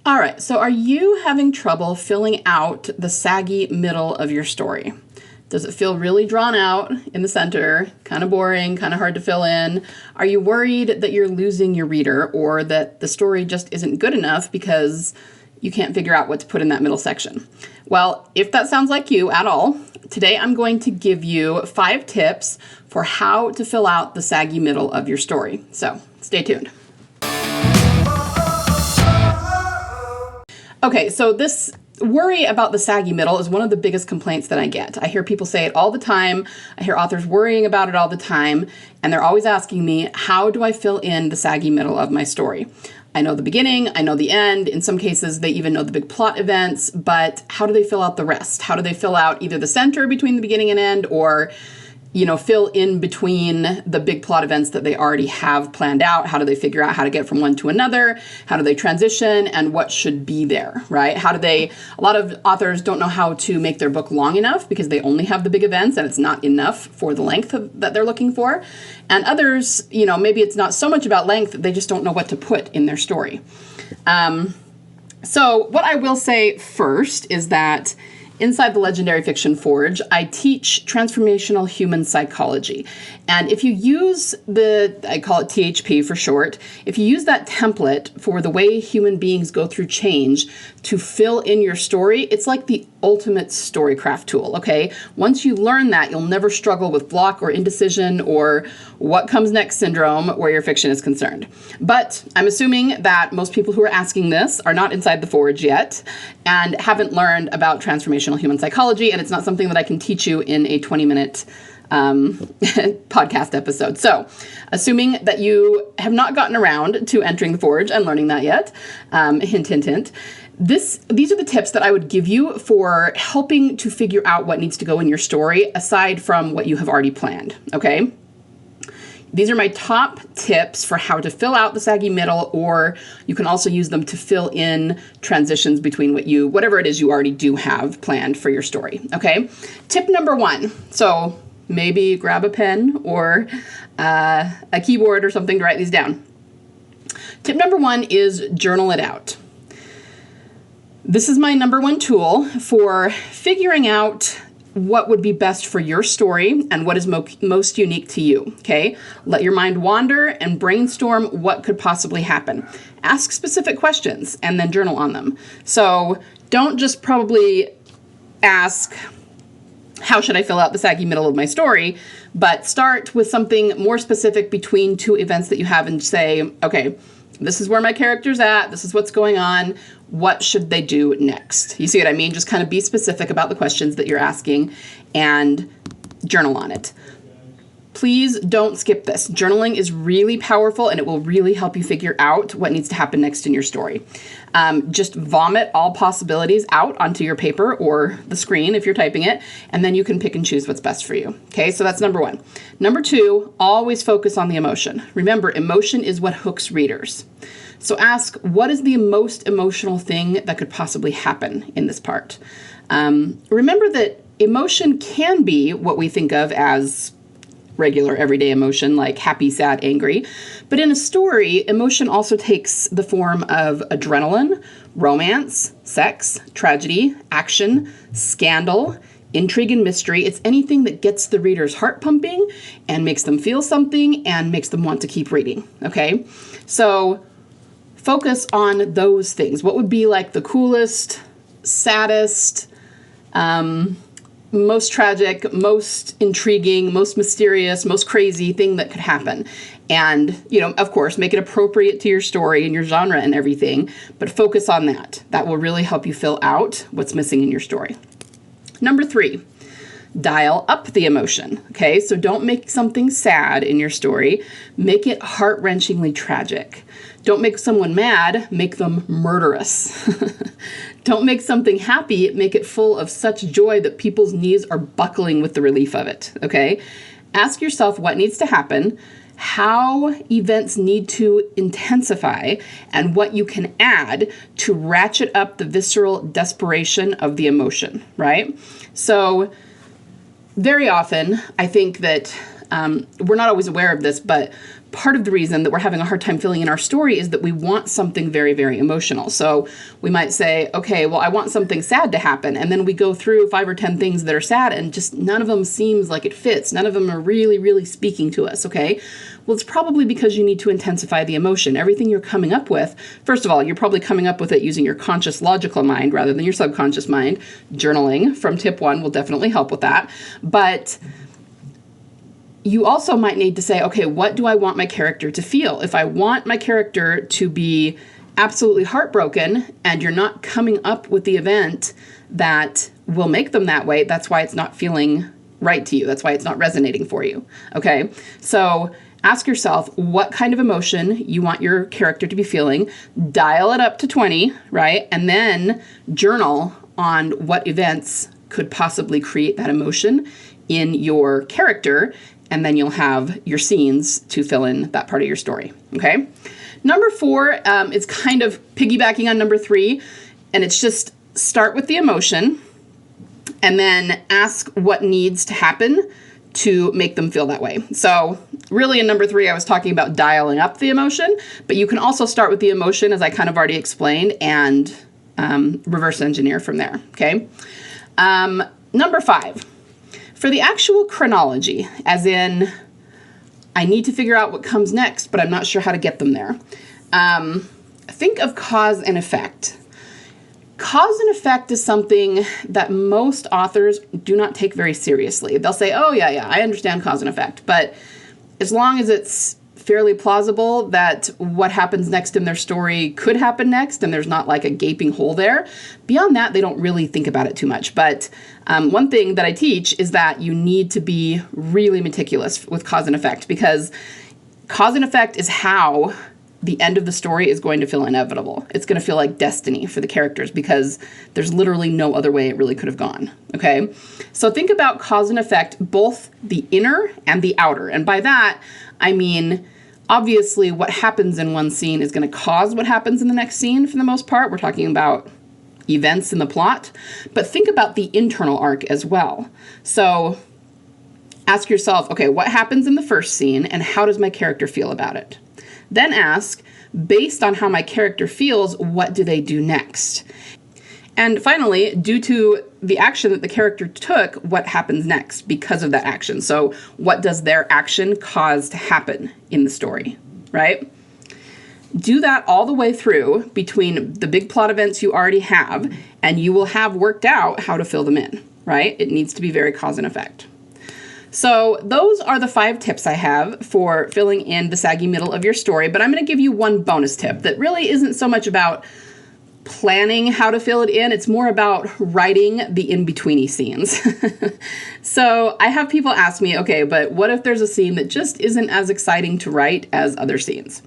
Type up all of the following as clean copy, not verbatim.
All right, so are you having trouble filling out the saggy middle of your story? Does it feel really drawn out in the center, kind of boring, kind of hard to fill in? Are you worried that you're losing your reader or that the story just isn't good enough because you can't figure out what to put in that middle section? Well, if that sounds like you at all, today I'm going to give you 5 tips for how to fill out the saggy middle of your story. So stay tuned. Okay, so this worry about the saggy middle is one of the biggest complaints that I get. I hear people say it all the time. I hear authors worrying about it all the time, and they're always asking me, how do I fill in the saggy middle of my story? I know the beginning, I know the end. In some cases, they even know the big plot events, but how do they fill out the rest? How do they fill out either the center between the beginning and end, or fill in between the big plot events that they already have planned out? How do they figure out how to get from one to another? How do they transition, and what should be there, right? A lot of authors don't know how to make their book long enough because they only have the big events and it's not enough for the length that they're looking for. And others, maybe it's not so much about length, they just don't know what to put in their story. So what I will say first is that inside the Legendary Fiction Forge, I teach transformational human psychology. And if you use I call it THP for short, if you use that template for the way human beings go through change to fill in your story, it's like the ultimate storycraft tool, okay? Once you learn that, you'll never struggle with block or indecision or what comes next syndrome where your fiction is concerned. But I'm assuming that most people who are asking this are not inside the Forge yet and haven't learned about transformational human psychology, and it's not something that I can teach you in a 20-minute podcast episode. So, assuming that you have not gotten around to entering the Forge and learning that yet, hint, hint, hint, these are the tips that I would give you for helping to figure out what needs to go in your story aside from what you have already planned, okay? These are my top tips for how to fill out the saggy middle, or you can also use them to fill in transitions between whatever it is you already do have planned for your story, okay? Tip number 1. So maybe grab a pen or a keyboard or something to write these down. Tip number 1 is journal it out. This is my number 1 tool for figuring out what would be best for your story and what is most unique to you, okay? Let your mind wander and brainstorm what could possibly happen. Ask specific questions and then journal on them. So don't just probably ask, how should I fill out the saggy middle of my story? But start with something more specific between 2 events that you have and say, okay, this is where my character's at. This is what's going on. What should they do next? You see what I mean? Just kind of be specific about the questions that you're asking and journal on it. Please don't skip this. Journaling is really powerful and it will really help you figure out what needs to happen next in your story. Just vomit all possibilities out onto your paper or the screen if you're typing it, and then you can pick and choose what's best for you. Okay, so that's number 1. Number 2, always focus on the emotion. Remember, emotion is what hooks readers. So ask, what is the most emotional thing that could possibly happen in this part? Remember that emotion can be what we think of as regular everyday emotion, like happy, sad, angry. But in a story, emotion also takes the form of adrenaline, romance, sex, tragedy, action, scandal, intrigue, and mystery. It's anything that gets the reader's heart pumping and makes them feel something and makes them want to keep reading, okay? So focus on those things. What would be like the coolest, saddest, most tragic, most intriguing, most mysterious, most crazy thing that could happen. And, of course, make it appropriate to your story and your genre and everything, but focus on that. That will really help you fill out what's missing in your story. Number 3, dial up the emotion, okay? So don't make something sad in your story. Make it heart-wrenchingly tragic. Don't make someone mad, make them murderous. Don't make something happy, make it full of such joy that people's knees are buckling with the relief of it, okay? Ask yourself what needs to happen, how events need to intensify, and what you can add to ratchet up the visceral desperation of the emotion, right? So very often, I think that we're not always aware of this, but part of the reason that we're having a hard time filling in our story is that we want something very, very emotional. So we might say, okay, well, I want something sad to happen. And then we go through 5 or 10 things that are sad and just none of them seems like it fits. None of them are really, really speaking to us, okay? Well, it's probably because you need to intensify the emotion. Everything you're coming up with, first of all, you're probably coming up with it using your conscious logical mind rather than your subconscious mind. Journaling from tip 1 will definitely help with that. But you also might need to say, okay, what do I want my character to feel? If I want my character to be absolutely heartbroken and you're not coming up with the event that will make them that way, that's why it's not feeling right to you. That's why it's not resonating for you. Okay, so ask yourself what kind of emotion you want your character to be feeling, dial it up to 20, right? And then journal on what events could possibly create that emotion in your character, and then you'll have your scenes to fill in that part of your story, okay? Number 4 is kind of piggybacking on number 3, and it's just start with the emotion and then ask what needs to happen to make them feel that way. So really in number 3, I was talking about dialing up the emotion, but you can also start with the emotion, as I kind of already explained, and reverse engineer from there, okay? Number 5. For the actual chronology, as in, I need to figure out what comes next, but I'm not sure how to get them there. Think of cause and effect. Cause and effect is something that most authors do not take very seriously. They'll say, oh, yeah, I understand cause and effect. But as long as it's fairly plausible that what happens next in their story could happen next, and there's not like a gaping hole there, beyond that, they don't really think about it too much. But one thing that I teach is that you need to be really meticulous with cause and effect, because cause and effect is how the end of the story is going to feel inevitable. It's going to feel like destiny for the characters because there's literally no other way it really could have gone, okay? So think about cause and effect, both the inner and the outer. And by that, I mean, obviously what happens in one scene is going to cause what happens in the next scene for the most part. We're talking about events in the plot. But think about the internal arc as well. So ask yourself, okay, what happens in the first scene and how does my character feel about it? Then ask, based on how my character feels, what do they do next? And finally, due to the action that the character took, what happens next because of that action? So what does their action cause to happen in the story, right? Do that all the way through between the big plot events you already have, and you will have worked out how to fill them in, right? It needs to be very cause and effect. So those are the 5 tips I have for filling in the saggy middle of your story, but I'm going to give you one bonus tip that really isn't so much about planning how to fill it in. It's more about writing the in-betweeny scenes. So I have people ask me, okay, but what if there's a scene that just isn't as exciting to write as other scenes?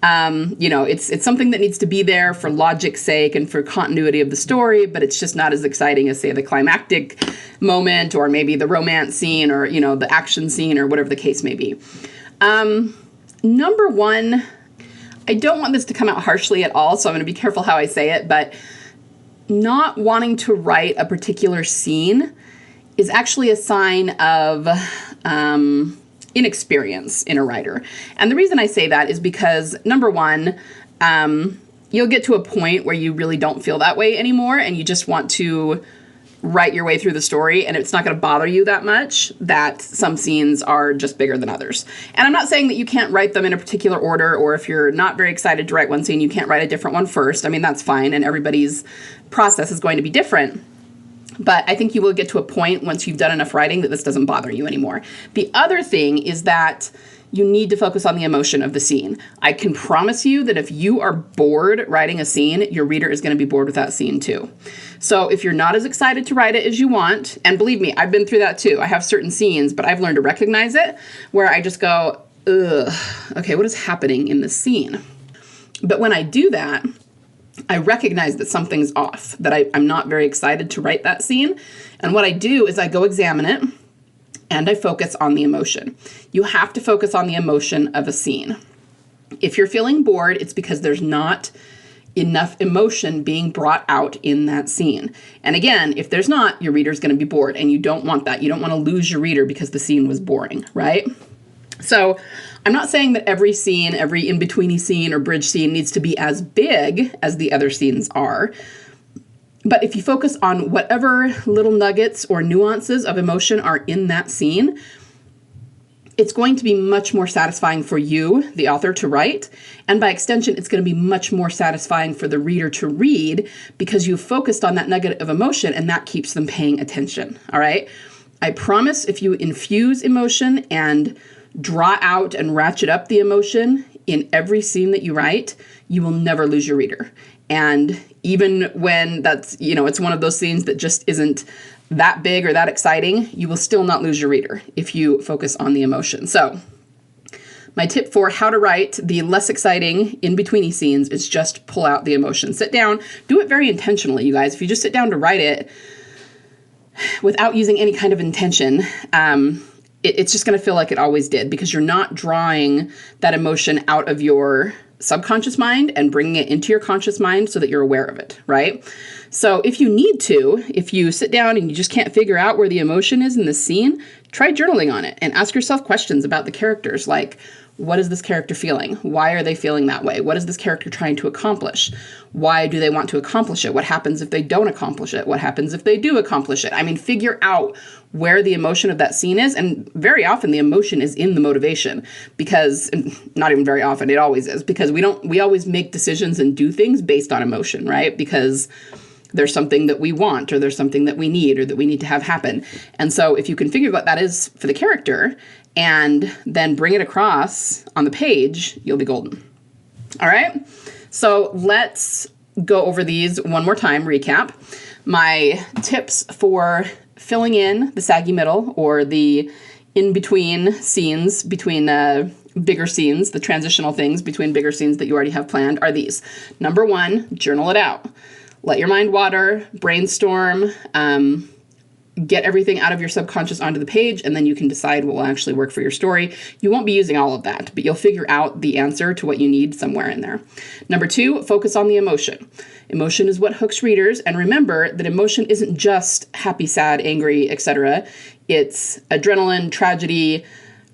You know, it's something that needs to be there for logic's sake and for continuity of the story, but it's just not as exciting as, say, the climactic moment or maybe the romance scene or, you know, the action scene or whatever the case may be. Number 1, I don't want this to come out harshly at all, so I'm going to be careful how I say it, but not wanting to write a particular scene is actually a sign of inexperience in a writer. And the reason I say that is because, number 1, you'll get to a point where you really don't feel that way anymore and you just want to write your way through the story, and it's not going to bother you that much that some scenes are just bigger than others. And I'm not saying that you can't write them in a particular order, or if you're not very excited to write one scene, you can't write a different one first. I mean, that's fine, and everybody's process is going to be different. But I think you will get to a point once you've done enough writing that this doesn't bother you anymore. The other thing is that you need to focus on the emotion of the scene. I can promise you that if you are bored writing a scene, your reader is going to be bored with that scene too. So if you're not as excited to write it as you want, and believe me, I've been through that too. I have certain scenes, but I've learned to recognize it where I just go, ugh, okay, what is happening in this scene? But when I do that, I recognize that something's off, that I'm not very excited to write that scene. And what I do is I go examine it and I focus on the emotion. You have to focus on the emotion of a scene. If you're feeling bored, it's because there's not enough emotion being brought out in that scene. And again, if there's not, your reader's going to be bored, and you don't want that. You don't want to lose your reader because the scene was boring, right? So I'm not saying that every scene, every in-betweeny scene or bridge scene needs to be as big as the other scenes are. But if you focus on whatever little nuggets or nuances of emotion are in that scene, it's going to be much more satisfying for you, the author, to write. And by extension, it's going to be much more satisfying for the reader to read because you've focused on that nugget of emotion and that keeps them paying attention. All right. I promise if you infuse emotion and draw out and ratchet up the emotion in every scene that you write, you will never lose your reader. And even when that's, it's one of those scenes that just isn't that big or that exciting, you will still not lose your reader if you focus on the emotion. So my tip for how to write the less exciting in-betweeny scenes is just pull out the emotion. Sit down, do it very intentionally, you guys. If you just sit down to write it without using any kind of intention, it's just going to feel like it always did because you're not drawing that emotion out of your subconscious mind and bringing it into your conscious mind so that you're aware of it, right? So if you sit down and you just can't figure out where the emotion is in the scene, try journaling on it and ask yourself questions about the characters like, what is this character feeling? Why are they feeling that way? What is this character trying to accomplish? Why do they want to accomplish it? What happens if they don't accomplish it? What happens if they do accomplish it? I mean, figure out where the emotion of that scene is. And very often the emotion is in the motivation because, not even very often, it always is, because we always make decisions and do things based on emotion, right? Because there's something that we want or there's something that we need or that we need to have happen. And so if you can figure what that is for the character and then bring it across on the page, you'll be golden. All right. So let's go over these one more time, recap. My tips for filling in the saggy middle or the in-between scenes between bigger scenes, the transitional things between bigger scenes that you already have planned are these. Number 1, journal it out. Let your mind water, brainstorm, get everything out of your subconscious onto the page, and then you can decide what will actually work for your story. You won't be using all of that, but you'll figure out the answer to what you need somewhere in there. Number 2, focus on the emotion. Emotion is what hooks readers, and remember that emotion isn't just happy, sad, angry, etc. It's adrenaline, tragedy,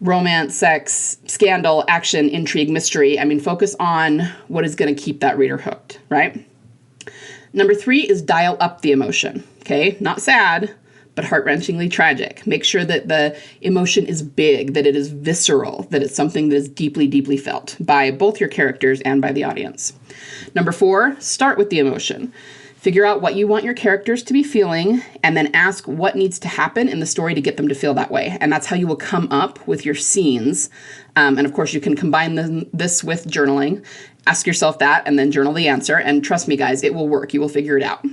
romance, sex, scandal, action, intrigue, mystery. I mean, focus on what is going to keep that reader hooked, right? Number 3 is dial up the emotion, okay? Not sad, but heart-wrenchingly tragic. Make sure that the emotion is big, that it is visceral, that it's something that is deeply, deeply felt by both your characters and by the audience. Number 4, start with the emotion. Figure out what you want your characters to be feeling, and then ask what needs to happen in the story to get them to feel that way. And that's how you will come up with your scenes. And of course, you can combine this with journaling. Ask yourself that, and then journal the answer. And trust me, guys, it will work. You will figure it out.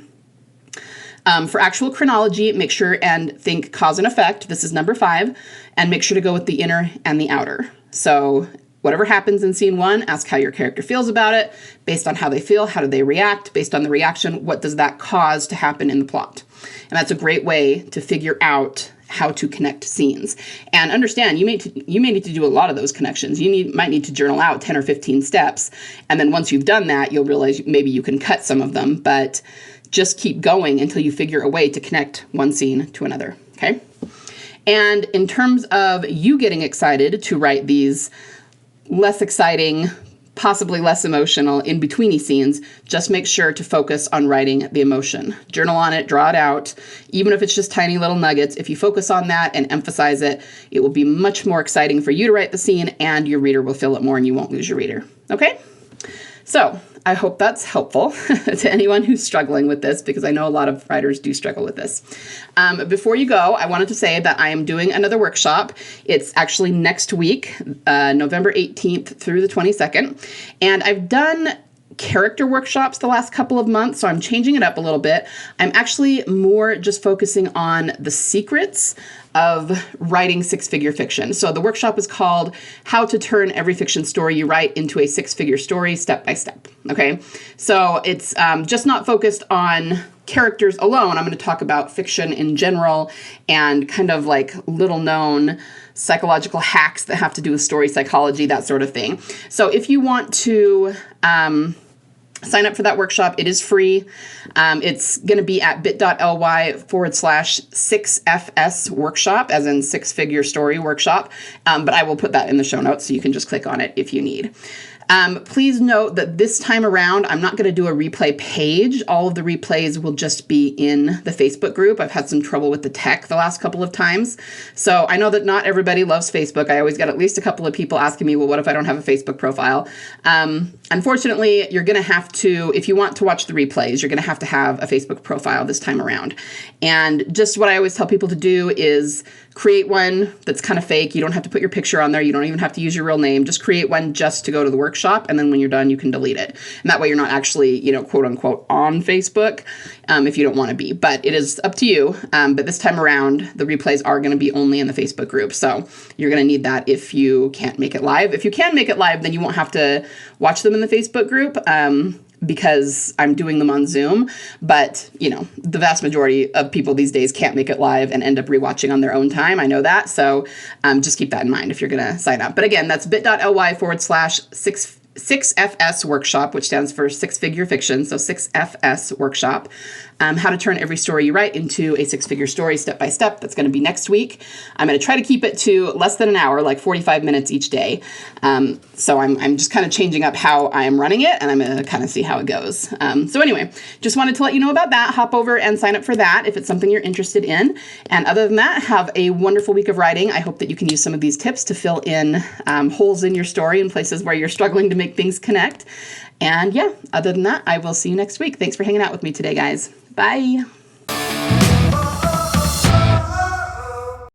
For actual chronology, make sure and think cause and effect. This is number 5. And make sure to go with the inner and the outer. So whatever happens in scene 1, ask how your character feels about it. Based on how they feel, how do they react? Based on the reaction, what does that cause to happen in the plot? And that's a great way to figure out how to connect scenes. And understand, you may need to do a lot of those connections. You might need to journal out 10 or 15 steps. And then once you've done that, you'll realize maybe you can cut some of them. But just keep going until you figure a way to connect one scene to another, okay? And in terms of you getting excited to write these less exciting, possibly less emotional in-betweeny scenes, just make sure to focus on writing the emotion. Journal on it, draw it out. Even if it's just tiny little nuggets, if you focus on that and emphasize it, it will be much more exciting for you to write the scene and your reader will feel it more and you won't lose your reader, okay? So I hope that's helpful to anyone who's struggling with this, because I know a lot of writers do struggle with this. Before you go, I wanted to say that I am doing another workshop. It's actually next week, November 18th through the 22nd. And I've done character workshops the last couple of months, so I'm changing it up a little bit. I'm actually more just focusing on the secrets of writing six-figure fiction. So the workshop is called How to Turn Every Fiction Story You Write into a Six-Figure Story Step by Step. Okay, so it's just not focused on characters alone. I'm going to talk about fiction in general and kind of like little known psychological hacks that have to do with story psychology, that sort of thing. So if you want to sign up for that workshop. It is free. It's going to be at bit.ly/6FS workshop, as in 6-figure story workshop. But I will put that in the show notes so you can just click on it if you need. Please note that this time around, I'm not going to do a replay page. All of the replays will just be in the Facebook group. I've had some trouble with the tech the last couple of times. So I know that not everybody loves Facebook. I always get at least a couple of people asking me, well, what if I don't have a Facebook profile? Unfortunately, you're going to have to, if you want to watch the replays, you're going to have a Facebook profile this time around. And just what I always tell people to do is create one that's kind of fake. You don't have to put your picture on there. You don't even have to use your real name. Just create one just to go to the workshop. And then when you're done, you can delete it. And that way you're not actually, quote unquote, on Facebook if you don't want to be. But it is up to you. But this time around, the replays are going to be only in the Facebook group. So you're going to need that if you can't make it live. If you can make it live, then you won't have to watch them in the Facebook group. Because I'm doing them on Zoom, but the vast majority of people these days can't make it live and end up rewatching on their own time. I know that. So just keep that in mind if you're going to sign up. But again, that's bit.ly/6FS workshop, which stands for 6-figure fiction. So 6FS workshop. How to turn every story you write into a 6-figure story step by step. That's going to be next week. I'm going to try to keep it to less than an hour, like 45 minutes each day. So I'm just kind of changing up how I'm running it, and I'm going to kind of see how it goes. So anyway, just wanted to let you know about that. Hop over and sign up for that if it's something you're interested in. And other than that, have a wonderful week of writing. I hope that you can use some of these tips to fill in holes in your story and places where you're struggling to make things connect. And yeah, other than that, I will see you next week. Thanks for hanging out with me today, guys. Bye.